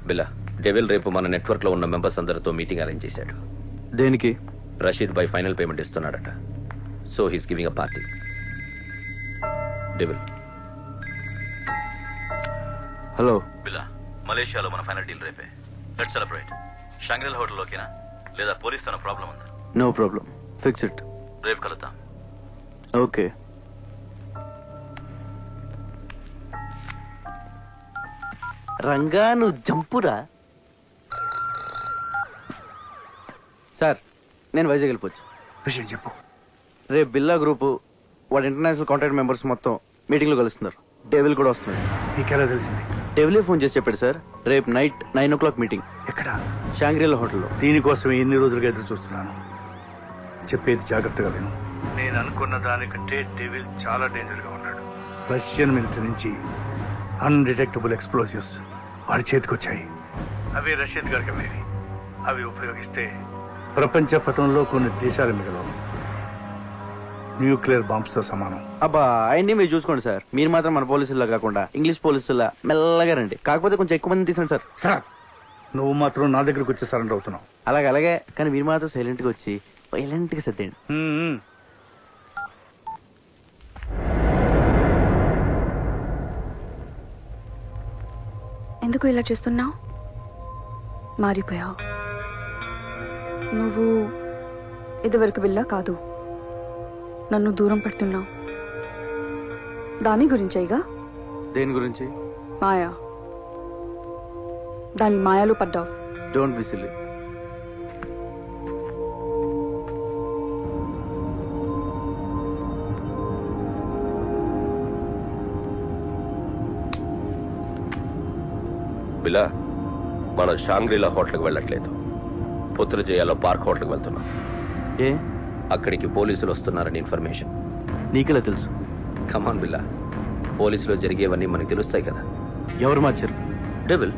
బిల్లా, devil రేపు మన network లో ఉన్న మెంబర్స్ అందరితో మీటింగ్ అరేంజ్ చేశాడు. దేనికి? రషీద్ బై ఫైనల్ పేమెంట్ ఇస్తున్నాడట. So he's giving a party. Devil. Hello Billa, మలేషియాలో మన ఫైనల్ డీల్ రేపే. Let's celebrate. షాంగ్రిల్ హోటల్లోకేనా లేదా పోలీస్ తన ప్రాబ్లం ఉందా? No problem, fix it. రేపు కలుద్దాం. ఓకే. రంగా నువ్వు జంపురా. సార్, నేను వైజాగ్ వెళ్ళిపోవచ్చు. విషయం చెప్పు. రేపు బిల్లా గ్రూపు వాడు ఇంటర్నేషనల్ కాంటాక్ట్ మెంబర్స్ మొత్తం మీటింగ్లో కలుస్తున్నారు. డెవిల్ కూడా వస్తున్నాడు. నీకెలా తెలిసింది? డెవిలే ఫోన్ చేసి చెప్పాడు సార్. రేపు నైట్ 9 o'clock మీటింగ్. ఎక్కడ? షాంగ్రీలా హోటల్లో. దీనికోసం ఎన్ని రోజులుగా ఎదురు చూస్తున్నాను. చెప్పేది జాగ్రత్తగా విను. నేను అనుకున్న దానికంటే డెవిల్ చాలా డేంజర్ గా ఉన్నాడు. రష్యన్ మిలిటరీ నుంచి అన్డిటెక్టబుల్ ఎక్స్ప్లోజివ్స్ వాడి చేతికొచ్చాయి. అవి రష్యన్ గడకమేవి. అవి ఉపయోగిస్తే ప్రపంచ పటంలో కొన్ని దేశాలు మిగలవు. న్యూక్లియర్ బాంబ్స్ తో సమానం. అబ్బా, ఆయన్ని మీరు చూసుకోండి సార్. మీరు మాత్రం మన పోలీసుల్లా కాకుండా ఇంగ్లీష్ పోలీసుల్లా మెల్లగా రండి. కాకపోతే కొంచెం ఎక్కువ మంది తీసాను సార్. సార్, నువ్వు మాత్రం నా దగ్గరకు వచ్చి సరెండర్ అవుతున్నావు. అలాగే కానీ మీరు మాత్రం సైలెంట్ గా వచ్చి వైలెంట్ గా సర్దేయండి. ఎందుకు ఇలా చేస్తున్నావు? మారిపోయావు. నువ్వు ఇదివరకు బిల్లా కాదు. నన్ను దూరం పెడుతున్నావు. దాని గురించేగా? దేని గురించి? మాయా. దాని మాయలో పడ్డావు. Don't be silly. బిల్లా, మనం షాంగ్రీలా హోటల్కి వెళ్ళట్లేదు. పుత్రజయాలో పార్క్ హోటల్కి వెళ్తున్నాం. ఏ? అక్కడికి పోలీసులు వస్తున్నారని ఇన్ఫర్మేషన్. నీకెలా తెలుసు? కమాన్ బిల్లా, పోలీసులో జరిగేవన్నీ మనకు తెలుస్తాయి కదా. ఎవరు మార్చారు? డెవిల్.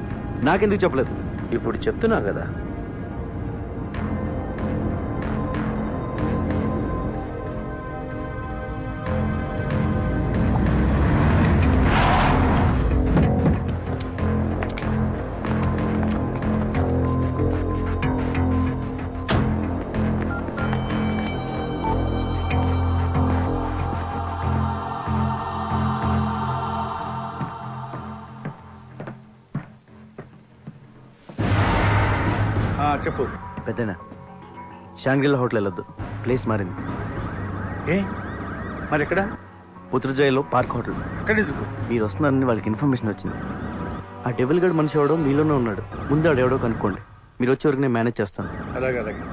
నాకెందుకు చెప్పలేదు? ఇప్పుడు చెప్తున్నా కదా. చెప్పు. పెద్దనా, షాంగ్రీలా హోటల్ వెళ్ళొద్దు. ప్లేస్ మారింది. ఏ మరి ఎక్కడ? పుత్రజయలో పార్క్ హోటల్. అక్కడ ఎందుకు? మీరు వస్తున్నారని వాళ్ళకి ఇన్ఫర్మేషన్ వచ్చింది. ఆ డెవిల్ గడ్ మనిషి ఎవడో మీలోనే ఉన్నాడు. ముందు ఆడెవడో కనుక్కోండి. మీరు వచ్చే వరకు నేను మేనేజ్ చేస్తాను. అలాగే అలాగే.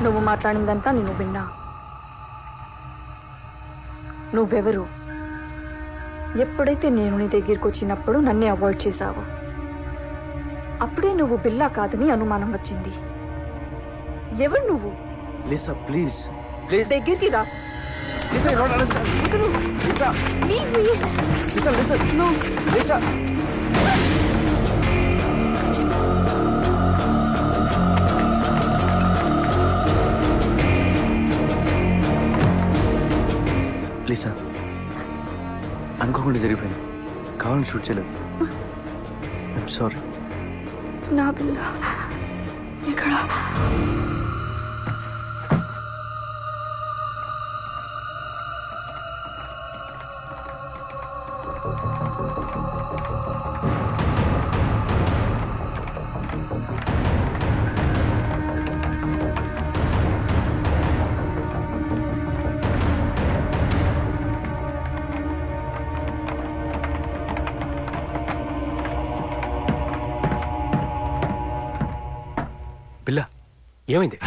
నువ్వు మాట్లాడిందంతా నేను విన్నా. నువ్వెవరు? ఎప్పుడైతే నేను నీ దగ్గరికి వచ్చినప్పుడు నన్నే అవాయిడ్ చేశావు. అప్పుడే నువ్వు బిల్లా కాదని అనుమానం వచ్చింది. ఎవరు నువ్వు? Lisa please. దగ్గరికి రా. లిసా, అనుకోకుండా జరిగిపోయింది. కావాలని షూట్ చేయలేదు. I'm sorry. నా బిల్లా ఇక్కడ. బిల్లా, ఏమైంది?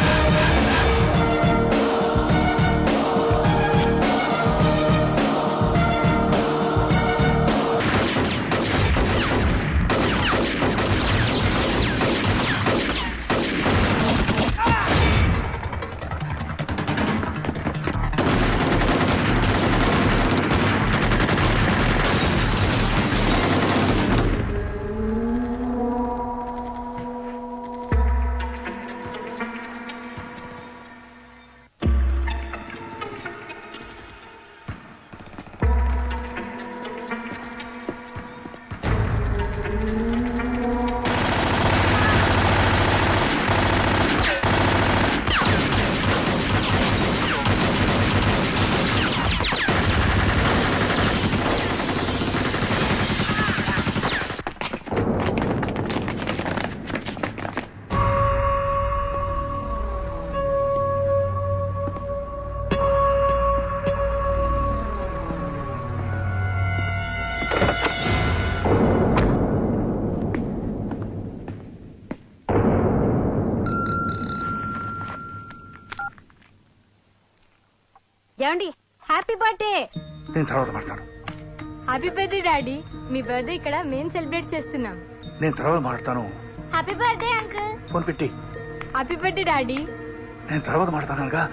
ఏమండి హ్యాపీ బర్త్డే. నేను తర్వాత మాట్లాడతాను. Happy birthday daddy. మీ బర్త్డే ఇక్కడ మేము సెలబ్రేట్ చేస్తున్నాం. నేను తర్వాత మాట్లాడతాను. Happy birthday uncle. ఫోన్ పెట్టి. Happy birthday daddy. నేను తర్వాత మాట్లాడతానుగా.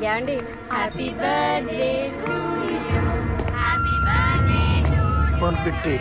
ఏమండి happy birthday to you. Happy birthday to you. Phone పెట్టి.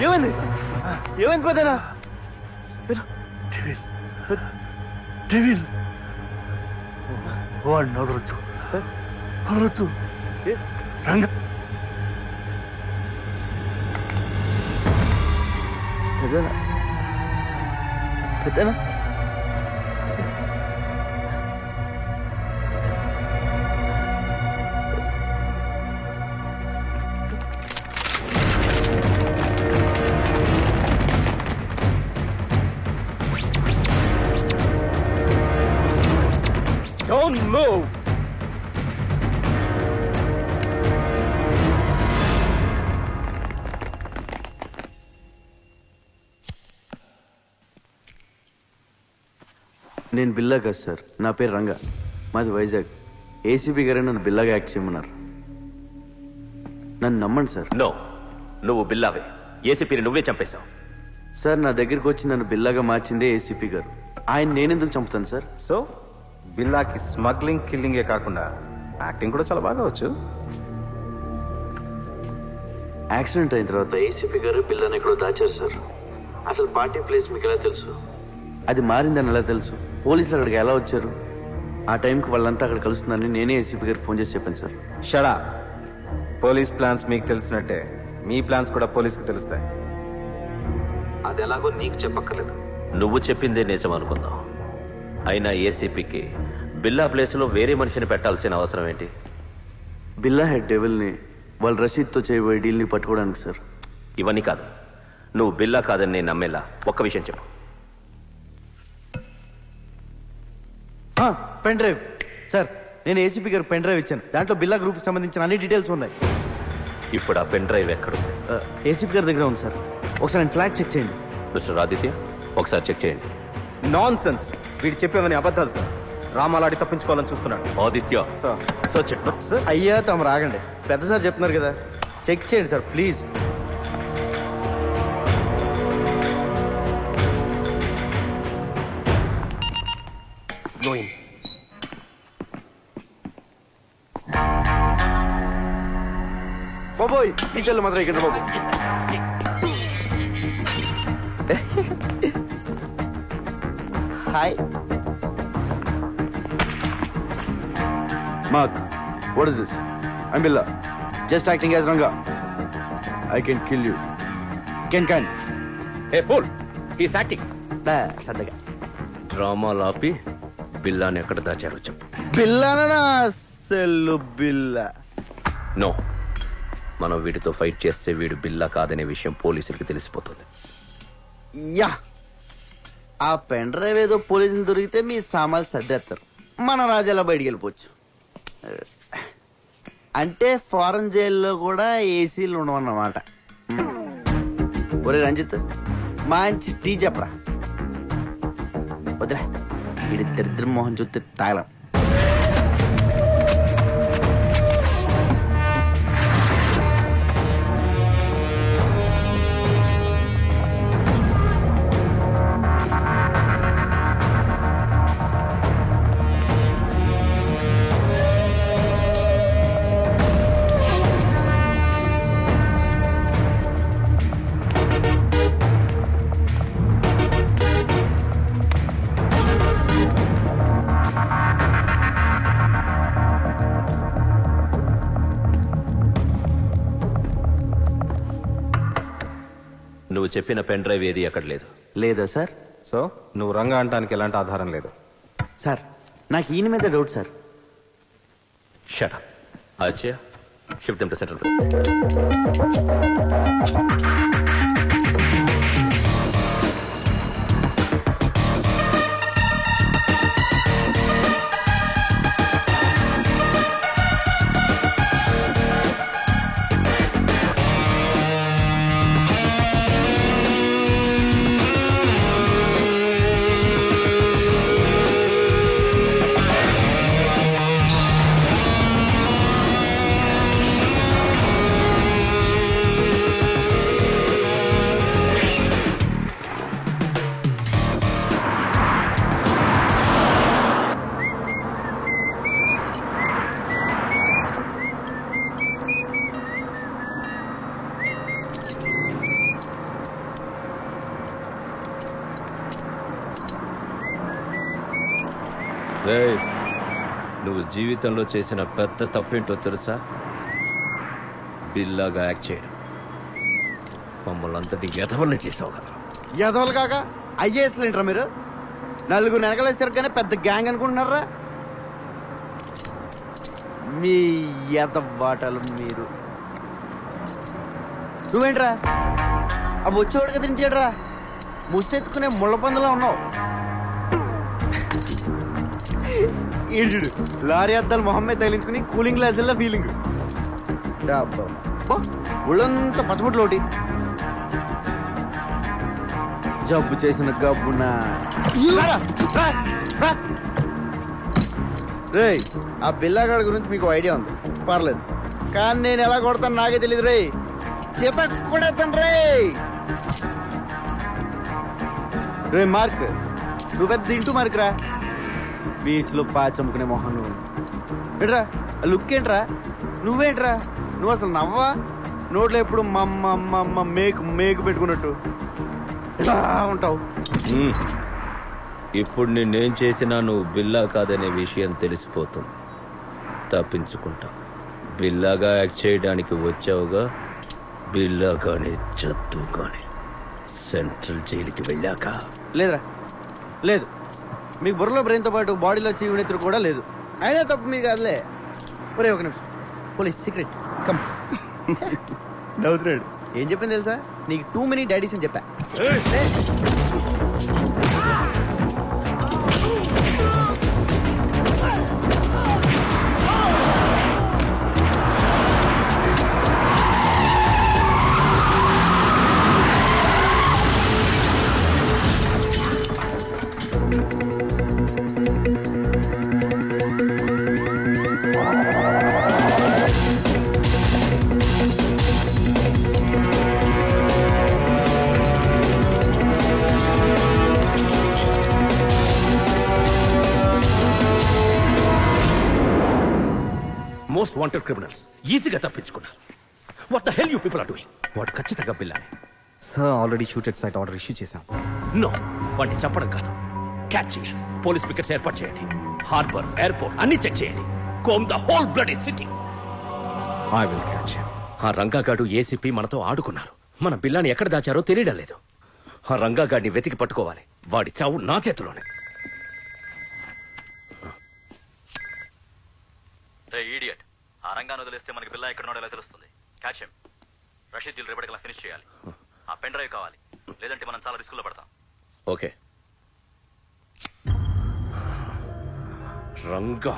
ఏమైంది? ఏమైంది పెద్దనా? డెవిల్ వాడిని వదలొద్దు, వదలొద్దు. రంగ పెద్దనా? పెద్దనా? Don't move! నేను బిల్లా కాదు సార్, నా పేరు రంగా, మాది వైజాగ్. ఏసీబీ గారే నన్ను బిల్లాగా యాక్ట్ చేయమన్నారు. నన్ను నమ్మండి సార్. నో, నువ్వు బిల్లావే. ఏసీపీని నువ్వే చంపేశావు. సార్ నా దగ్గరికి వచ్చి నన్ను బిల్లాగా మార్చిందే ఏసీపీ గారు. ఆయన నేనెందుకు చంపుతాను సార్? సో బిల్లాకి స్మగ్లింగ్ కిల్లింగే కాకుండా యాక్టింగ్ కూడా చాలా బాగా వచ్చు. యాక్సిడెంట్ అయిన తర్వాత ఏసీపీ గారు బిల్లాని ఎక్కడో దాచారు సార్. అసలు పార్టీ ప్లేస్ మీకు ఎలా తెలుసు? అది మారిందని ఎలా తెలుసు? పోలీసులు అక్కడికి ఎలా వచ్చారు? ఆ టైంకి వాళ్ళంతా అక్కడ కలుస్తుందని నేనే ఏసీపీ గారికి ఫోన్ చేసి చెప్పాను సార్. షడా, పోలీస్ ప్లాన్స్ మీకు తెలిసినట్టే మీ ప్లాన్స్ కూడా పోలీస్కి తెలుస్తాయి. అది ఎలాగో నీకు చెప్పక్కర్లేదు. నువ్వు చెప్పిందే నిజం అనుకుందాం. అయినా ఏసీపీకి బిల్లా ప్లేస్లో వేరే మనిషిని పెట్టాల్సిన అవసరం ఏంటి? బిల్లా హెడ్ డెవిల్ని వాళ్ళు రషీద్తో చేయబోయే డీల్ని పట్టుకోవడానికి సార్. ఇవన్నీ కాదు, నువ్వు బిల్లా కాదని నేను నమ్మేలా ఒక్క విషయం చెప్పు. పెన్ డ్రైవ్ సార్, నేను ఏసీపీ గారు పెన్ డ్రైవ్ ఇచ్చాను. దాంట్లో బిల్లా గ్రూప్కి సంబంధించిన అన్ని డీటెయిల్స్ ఉన్నాయి. ఇప్పుడు ఆ పెన్ డ్రైవ్ ఎక్కడుంది? ఏసీపీ గారి దగ్గర ఉంది సార్. ఒకసారి నేను ఫ్లాట్ చెక్ చేయండి. మిస్టర్ ఆదిత్య, ఒకసారి చెక్ చేయండి. నాన్ సెన్స్, వీడు చెప్పేవని అబద్ధాలు సార్. రామాలాడి తప్పించుకోవాలని చూస్తున్నాడు. ఆదిత్య సార్ సార్ చెప్పు సార్. అయ్యా తమ రాగండి, పెద్ద సార్ చెప్తున్నారు కదా, చెక్ చేయండి సార్ ప్లీజ్. బాబోయ్ ఈ చెల్లు మాత్రం ఇక్కడ బాబు. Hi Mark, what is this? I'm Billa. Just acting as Ranga. I can kill you. Can. Hey fool, he's acting. సద్దగా డ్రామాలు ఆపి బిల్లాని ఎక్కడ దాచారో చెప్పు. బిల్లానా? సెల్లు బిల్లా. నో, మనం వీడితో ఫైట్ చేస్తే వీడు బిల్లా కాదనే విషయం పోలీసులకి తెలిసిపోతుంది. యా, ఆ పెన్ డ్రైవ్ ఏదో పోలీసులు దొరికితే మీ సామాన్లు సర్దేస్తారు. మన రాజాలా బయటికి వెళ్ళిపోవచ్చు. అంటే ఫారెన్ జైల్లో కూడా ఏసీలు ఉండవన్నమాట. ఒరే రంజిత్, మంచి టీ చెప్పరా. వదిలే, వీడి దరిద్ర మోహన్ చూస్తే తాగలం. నువ్వు చెప్పిన పెన్ డ్రైవ్ ఏది అక్కడ లేదు. లేదా సార్? సో నువ్వు రంగా అనడానికి ఎలాంటి ఆధారం లేదు. సార్ నాకు ఈయన మీద doubt sir. Shut up. Achaiah, shift them to central. నువ్వు జీవితంలో చేసిన పెద్ద తప్పేంటో తెలుసా? బిల్లాగా యాక్ట్ చేయడం. మమ్మల్ని అంతటి ఎదవల్ని చేసావు కదా. ఎదవలు కాక ఐఏఎస్లు ఏంట్రా మీరు? నలుగురు వెనకలేస్తారు కానీ పెద్ద గ్యాంగ్ అనుకుంటున్నారా? మీ ఎదవాటలు మీరు. నువ్వేంట్రా ఆ వచ్చేవాడు కదిలించాడురా, ముష్టెత్తుకునే ముళ్ళ పందులా ఉన్నావు. ఈడు లారీ అద్దాలు మొహమ్మే తగిలించుకుని కూలింగ్ గ్లాసుల్లో ఫీలింగ్. ఒళ్ళంతా పచ్చబొట్లు ఒకటి, జబ్బు చేసిన గబ్బున. రే ఆ బిల్లాగాడి గురించి మీకు ఐడియా ఉంది, పర్లేదు. కానీ నేను ఎలా కొడతాను నాకే తెలియదు రే. చేత కొడతాను రే. రే మార్క్, నువ్వు పెద్ద ఇంటూ మార్క్ రా. బీచ్ లో పాచమ్ముకునే మొహం నువ్వు. ఏంట్రా లుక్ ఏంట్రా? నువ్వేంట్రా? నువ్వు అసలు నవ్వా? నోట్లో ఎప్పుడు మమ్మ మేకు పెట్టుకున్నట్టు ఇలా ఉంటావు. ఇప్పుడు నేనేం చేసినా నువ్వు బిల్లా కాదనే విషయం తెలిసిపోతుంది. తప్పించుకుంటావు. బిల్లాగా యాక్ట్ చేయడానికి వచ్చావుగా. బిల్లాగానే చదువుగానే సెంట్రల్ జైలుకి వెళ్ళాక. లేదురా లేదు, మీకు బుర్రలో బ్రెయిన్తో పాటు బాడీలో చీవునెత్తురు కూడా లేదు. అయినా తప్పు మీ కాదులే. ఒరే ఒక నిమిషం, పోలీస్ సీక్రెట్ కమ్. నవ్వుతున్నాడు. ఏం చెప్పింది తెలుసా? నీకు 2 many డాడీస్ అని చెప్పా. మోస్ట్ వాంటెడ్ క్రిమినల్స్ ఈజీగా తప్పించుకున్నారు. What the hell you people are doing? వాడు ఖచ్చితంగా బిల్లానే. Sir already shoot at sight order issue చేశాం. నో, వాడిని చంపడం కాదు, క్యాచ్ చేయాలి. పోలీస్ పికెట్స్ ఏర్పాటు చేయండి. హార్బర్, ఎయిర్పోర్ట్ అన్ని చెక్ చేయండి. Comb the whole bloody city. I will catch him. ఆ రంగాగాడు ఏసీపీ మనతో ఆడుకున్నారు. మన బిల్లాని ఎక్కడ దాచారో తెలియడం లేదు. ఆ రంగాగాడిని వెతికి పట్టుకోవాలి. వాడి చావు నా చేతిలోనే. రే ఈడియట్, ఆ రంగాన్ని వదిలేస్తే మనకి బిల్లా ఎక్కడ ఎలా తెలుస్తుంది? Catch him. రషీద్ జిల్ రేపటికల్లా ఫినిష్ చేయాలి. ఆ పెన్ డ్రైవ్ కావాలి, లేదంటే మనం చాలా రిస్కుల్లో పడతాం. ఓకే. రంగా